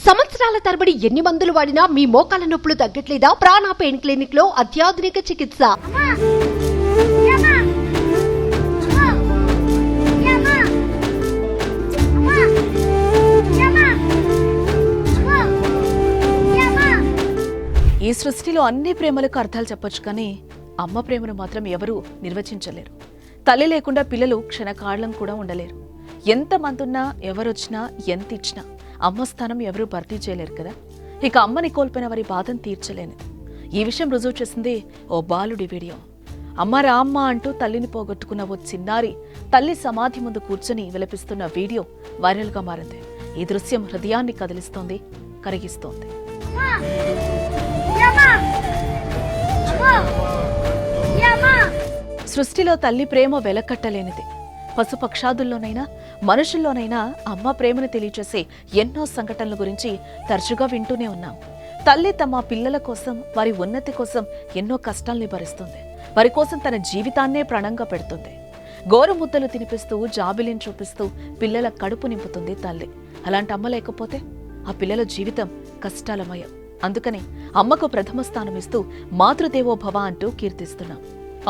సంవత్సరాల తరబడి ఎన్ని మందులు వాడినా మీ మోకాల నొప్పులు తగ్గట్లేదా? ప్రాణ పెయిన్ క్లినిక్ లో అత్యాధునిక చికిత్స. ఈ సృష్టిలో అన్ని ప్రేమలకు అర్థాలు చెప్పొచ్చు, కానీ అమ్మ ప్రేమను మాత్రం ఎవరూ నిర్వచించలేరు. తల్లి లేకుండా పిల్లలు క్షణకాలం కూడా ఉండలేరు. ఎంతమంది ఉన్నా, ఎవరొచ్చినా, ఎంత ఇచ్చినా అమ్మ స్థానం ఎవరూ భర్తీ చేయలేరు కదా. ఇక అమ్మని కోల్పోయిన వారి బాధను తీర్చలేను. ఈ విషయం రుజువు చేసింది ఓ బాలుడి వీడియో. అమ్మ రామ్మ అంటూ తల్లిని పోగొట్టుకున్న ఓ చిన్నారి తల్లి సమాధి ముందు కూర్చొని విలపిస్తున్న వీడియో వైరల్గా మారింది. ఈ దృశ్యం హృదయాన్ని కదిలిస్తోంది, కరిగిస్తోంది. సృష్టిలో తల్లి ప్రేమ వెలకట్టలేనిది. పశుపక్షాదుల్లోనైనా మనుషుల్లోనైనా అమ్మ ప్రేమను తెలియచేసే ఎన్నో సంఘటనల గురించి తరచుగా వింటూనే ఉన్నాం. తల్లి తమ పిల్లల కోసం, వారి ఉన్నతి కోసం ఎన్నో కష్టాల్ని భరిస్తుంది. వారి కోసం తన జీవితాన్నే ప్రాణంగా పెడుతుంది. గోరుముద్దలు తినిపిస్తూ, జాబిలిని చూపిస్తూ పిల్లల కడుపు నింపుతుంది తల్లి. అలాంటి అమ్మ లేకపోతే ఆ పిల్లల జీవితం కష్టాలమయం. అందుకని అమ్మకు ప్రథమ స్థానం ఇస్తూ మాతృదేవో భవ అంటూ కీర్తిస్తున్నాం.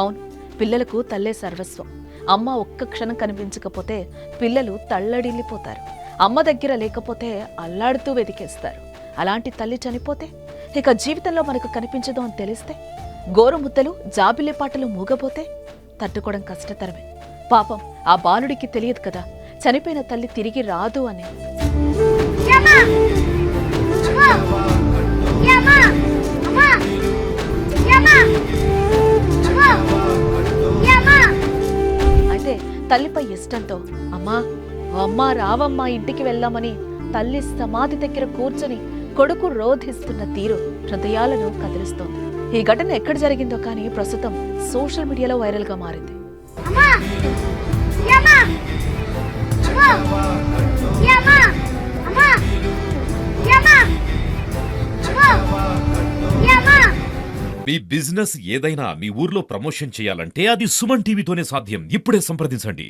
అవును, పిల్లలకు తల్లే సర్వస్వం. అమ్మ ఒక్క క్షణం కనిపించకపోతే పిల్లలు తల్లడిల్లిపోతారు. అమ్మ దగ్గర లేకపోతే అల్లాడుతూ వెతికేస్తారు. అలాంటి తల్లి చనిపోతే ఇక జీవితంలో మనకు కనిపించదు అని తెలిస్తే, గోరుముద్దలు, జాబిల్లి పాటలు మూగపోతే తట్టుకోవడం కష్టతరమే. పాపం ఆ బాలుడికి తెలియదు కదా చనిపోయిన తల్లి తిరిగి రాదు అని. అయితే తల్లిపై ఇష్టంతో అమ్మా రావమ్మా ఇంటికి వెళ్దామని తల్లి సమాధి దగ్గర కూర్చొని కొడుకు రోధిస్తున్న తీరు హృదయాలను కదిలిస్తోంది. ఈ ఘటన ఎక్కడ జరిగిందో కానీ ప్రస్తుతం సోషల్ మీడియాలో వైరల్ గా మారింది. మీ బిజినెస్ ఏదైనా మీ ఊర్లో ప్రమోషన్ చేయాలంటే అది సుమన్ టీవీతోనే సాధ్యం. ఇప్పుడే సంప్రదించండి.